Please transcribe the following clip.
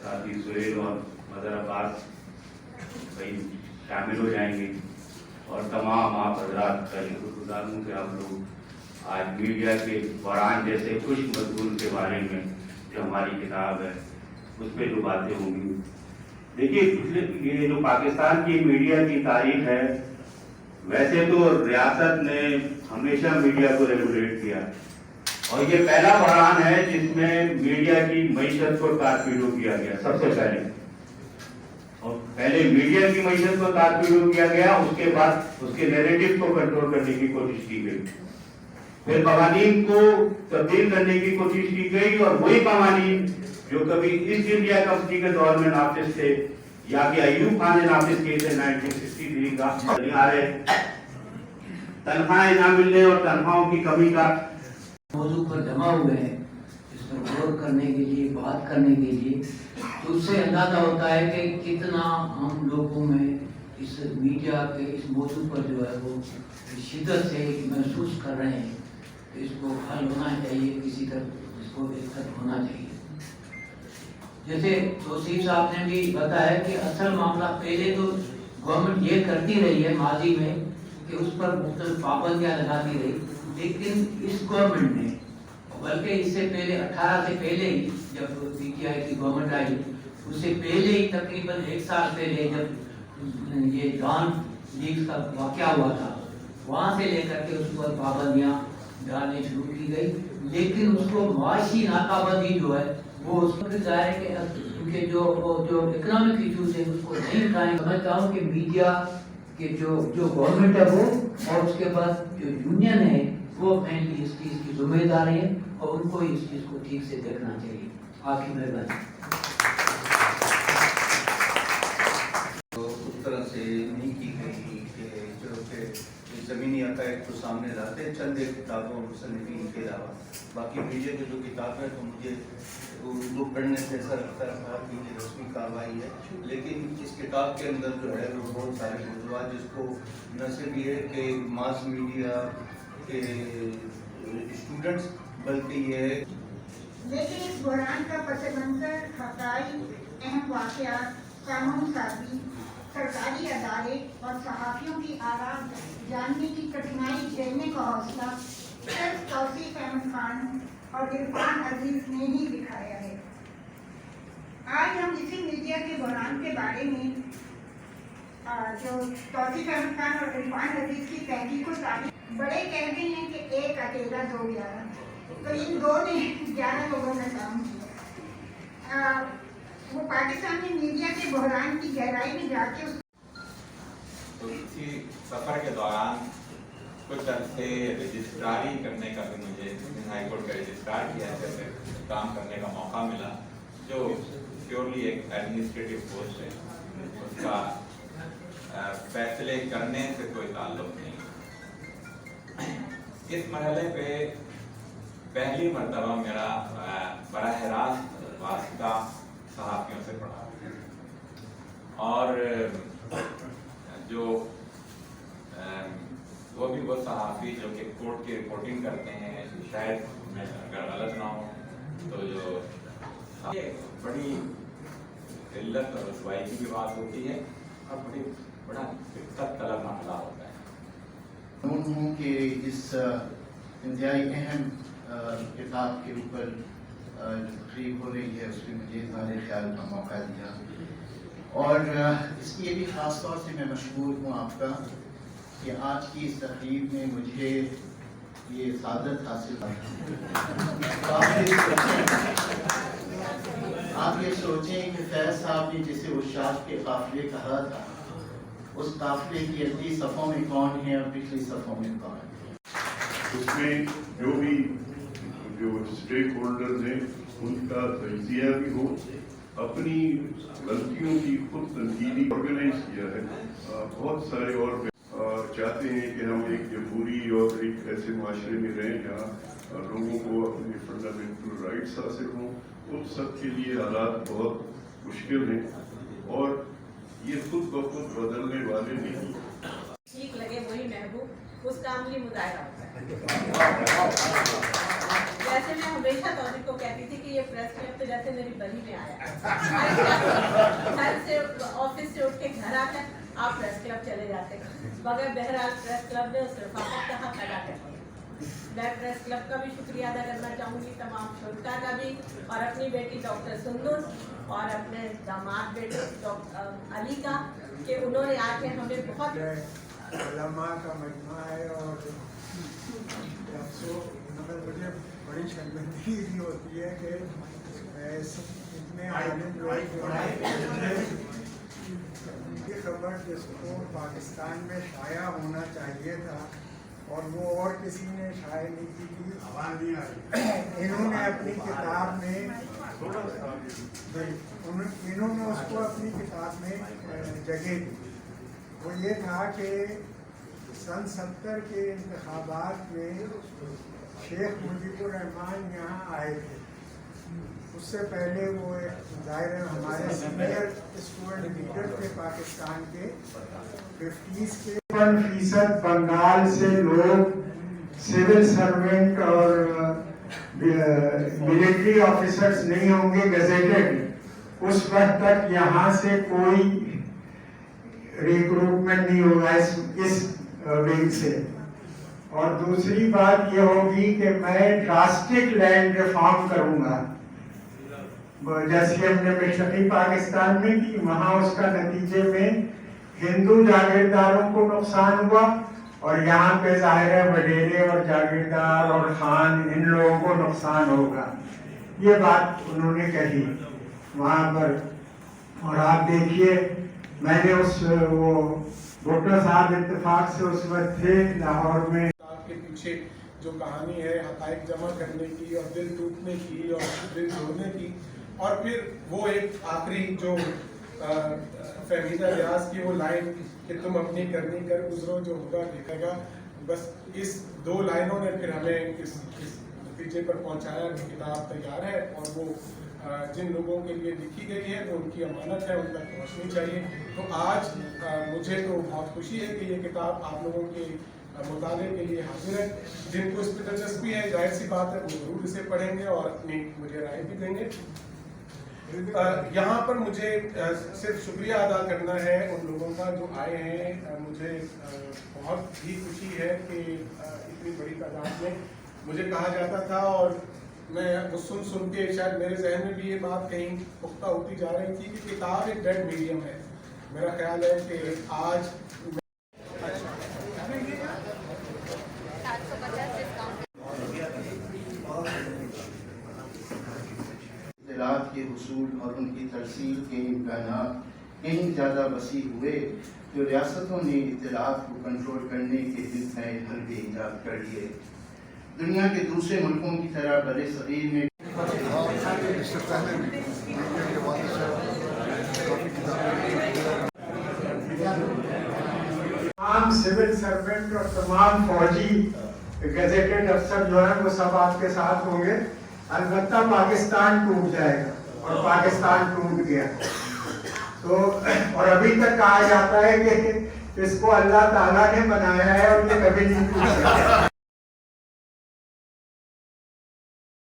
साथी सुहेल और मदर अब्बास भाई शामिल हो जाएंगे और तमाम आप हजरात का शुक्रगुजार हूँ कि आप लोग आज मीडिया के बहरान जैसे खुश मजमून के बारे में जो हमारी किताब है उस पर जो बातें होंगी। देखिए ये जो पाकिस्तान की मीडिया की तारीख है, वैसे तो रियासत ने हमेशा मीडिया को रेगुलेट किया और ये पहला बहरान है जिसमें मीडिया की मईशत को तारपीड़ो किया गया। सबसे पहले और पहले मीडिया की मईशत को तारपीड़ो किया गया, उसके बाद उसके नैरेटिव को कंट्रोल करने की कोशिश की गई, फिर कवानीन को तब्दील करने की कोशिश की गई और वही कवानीन जो कभी ईस्ट इंडिया कंपनी के दौर में नाफिज थे या कि अयूब खान ने नाफिज किए थे 1963 का, आ रहे तनख्वाहें ना मिलने और तनख्वाहों की कमी का मौजू पर जमा हुए हैं, इस पर गौर करने के लिए, बात करने के लिए, तो उससे अंदाजा होता है कि कितना हम लोगों में इस मीडिया के इस मौजू पर जो है वो शिद्दत से महसूस कर रहे हैं कि इसको हल होना चाहिए, किसी तरह इसको बेहतर होना चाहिए। जैसे तौसीफ साहब ने भी बताया कि असल मामला पहले तो गवर्नमेंट ये करती रही है माजी में कि उस पर मुख्तलिफ पाबंदियाँ लगाती रही, लेकिन इस गवर्नमेंट ने, बल्कि इससे पहले 18 से पहले ही जब पीटीआई की गवर्नमेंट आई, उससे पहले ही तकरीबन 1 साल पहले जब ये डॉन लीग का वाक़या हुआ था, वहाँ से लेकर के उस पर पाबंदियाँ डालनी शुरू की गई, लेकिन उसको मुआशी नाकाबंदी जो है वो उसको जाहिर है कि जो इकोनॉमिक इशूज है उसको नहीं उठाएंगे। समझता हूँ कि मीडिया के जो गवर्नमेंट है वो और उसके बाद जो यूनियन है वो मेनली इस चीज़ की जिम्मेदारी है और उनको इस चीज़ को ठीक से देखना चाहिए। आपकी मेहरबानी। तो उस तरह से नहीं की गई कि जो ज़मीनी हक़ाइक़ को सामने लाते हैं चंद एक किताबों मुसन्निफ़ीन के अलावा, बाकी मीडिया की जो किताब है तो मुझे उनको पढ़ने से ऐसा लगता है कि ये रस्मी कार्रवाई है, लेकिन इस किताब के अंदर जो है वो बहुत सारे मौज़ूआत जिसको न सिर्फ ये कि मास मीडिया के स्टूडेंट्स बल्कि ये लेकिन इस बहरान का पस मंज़र हक़ाइक़, अहम वाक़यात, कानून साज़ी, सरकारी अदारे और सहाफ़ियों की आवाज़ जानने की कठिनाई झेलने का हौसला सिर्फ तौसीफ अहमद खान और इरफान अजीज ने ही दिखाया है। आज हम इसी मीडिया के बहरान के बारे में जो तौसीफ अहमद खान और इरफान अजीज की तहकीक को तारीफ बड़े कहते हैं कि एक अकेला 2 11, तो इन 2 ने 11 लोगों का काम किया। वो पाकिस्तान में मीडिया के बहरान की गहराई में जाके तो इसी सफ़र के दौरान कुछ अरसे रजिस्ट्रारी करने का भी मुझे हाई कोर्ट का रजिस्ट्रार किया जैसे काम करने का मौका मिला, जो प्योरली एक एडमिनिस्ट्रेटिव पोस्ट है, उसका फैसले करने से कोई ताल्लुक नहीं। इस मरहले पे पहली मरतबा मेरा बराह रास्त वास्ता सहाफ़ियों से पढ़ा और जो वो भी वो सहाफ़ी जो कि कोर्ट की रिपोर्टिंग करते हैं, शायद अगर गलत ना हो तो जो ये बड़ी इल्लत और रसवाई की भी बात होती है और बड़ा दिक्कत तलब मामला होता है। हूँ कि इस इंतहाई अहम किताब के ऊपर तकरीब हो रही है उसमें मुझे इज़हार ख्याल का मौका दिया और इसलिए भी ख़ास तौर से मैं मशहूर हूँ आपका कि आज की इस तकरीब में मुझे ये सादत हासिल आप ये सोचें कि फैज़ साहब ने जिसे उशाद के काफ़िले कहा था, उस काफ़िले की अगली सफ़ों में कौन है और पिछली सफ़ों में कौन है। उसमें जो स्टेक होल्डर्स हैं उनका तजिया भी हो, अपनी गलतियों की खुद तनकीदी ऑर्गेनाइज किया है। बहुत सारे और चाहते हैं कि हम एक जमहूरी और एक ऐसे माशरे में रहें जहाँ लोगों को अपने फंडामेंटल राइट्स हासिल हों। उन सब के लिए हालात बहुत मुश्किल हैं और ये खुद ब खुद बदलने वाले नहीं। ठीक लगे वही महबूब, उसका अमली मुजाहरा होता है। जैसे मैं हमेशा तौफीक को कहती थी कि ये प्रेस क्लब तो जैसे मेरी बली में आया, घर से ऑफिस से उठ के घर आकर आप प्रेस क्लब चले जाते, मगर बहरहाल प्रेस क्लब ने उस रफाकत का हक अदा कर दिया। मैं प्रेस क्लब का भी शुक्रिया अदा करना चाहूँगी, तमाम शुरा का भी, और अपनी बेटी डॉक्टर सुंदर और अपने दामाद बेटे डॉक्टर अली का, कि उन्होंने आके हमें बहुत उलमा का मजमा है। और मगर मुझे बड़ी शर्मिंदगी होती है कि इतने आलिम लोग ये खबर जिसको पाकिस्तान में शाया होना चाहिए था और वो और किसी ने शाया नहीं की थी, इन्होंने अपनी किताब में इन्होंने उसको अपनी किताब में जगह दी। वो ये था कि सन 70 के इंतखाबात में शेख मुजीबुर रहमान यहाँ आए थे। उससे पहले वो ज़ाहिर है हमारे सीनियर स्टूडेंट लीडर थे पाकिस्तान के 50s के। 50% बंगाल से लोग सिविल सर्वेंट और मिलिट्री ऑफिसर्स नहीं होंगे गजेटेड, उस वक्त तक यहाँ से कोई रिक्रूटमेंट नहीं होगा इस विंग से। और दूसरी बात ये होगी कि मैं ड्रास्टिक लैंड रिफॉर्म करूंगा, जैसे हमने मशरक़ी पाकिस्तान में की। वहाँ उसका नतीजे में हिंदू जागीरदारों को नुकसान हुआ और यहाँ पे जाहिर है वडेरे और जागीरदार और खान इन लोगों को नुकसान होगा। ये बात उन्होंने कही वहाँ पर। और आप देखिए, मैंने उस वो भुट्टो साहब इत्तेफाक से उस वक्त थे लाहौर में। आपके पीछे जो कहानी है हक़ाइक़ जमा करने की और दिल टूटने की और दिल जोड़ने की, और फिर वो एक आखिरी जो फहमीदा रियाज की वो लाइन कि तुम अपनी करनी कर गुजरो जो होगा देखेगा, बस इस 2 लाइनों ने फिर हमें इस नतीजे पर पहुंचाया कि किताब तैयार है और वो जिन लोगों के लिए लिखी गई है वो उनकी अमानत है, उन तक पहुँचनी चाहिए। तो आज मुझे तो बहुत खुशी है कि ये किताब आप लोगों के मुताले के लिए हाजिर है। जिनको इस पर दिलचस्पी है, जाहिर सी बात है, वो जरूर इसे पढ़ेंगे और अपनी मुझे राय भी देंगे। यहाँ पर मुझे सिर्फ शुक्रिया अदा करना है उन लोगों का जो आए हैं। मुझे बहुत ही खुशी है कि इतनी बड़ी तादाद में, मुझे कहा जाता था और मैं वो सुन के शायद मेरे जहन में भी ये बात कहीं पुख्ता होती जा रही थी कि किताब एक डेड मीडियम है। मेरा ख्याल है कि आज इत्तलाआत के हुसूल और उनकी तरसील के इम्कानात कहीं ज़्यादा वसी हुए तो रियासतों ने इत्तलाआत को कंट्रोल करने के नए हल भी ईजाद कर लिए। दुनिया के दूसरे मुल्कों की तरह बड़े सगीर में तमाम सिविल सर्वेंट और तमाम फौजी गजेटेड अफसर जो है वो सब आपके साथ होंगे। अलबत्ता पाकिस्तान टूट जाएगा और पाकिस्तान टूट गया तो, और अभी तक कहा जाता है कि इसको अल्लाह ताला ने बनाया है और ये कभी नहीं टूटेगा।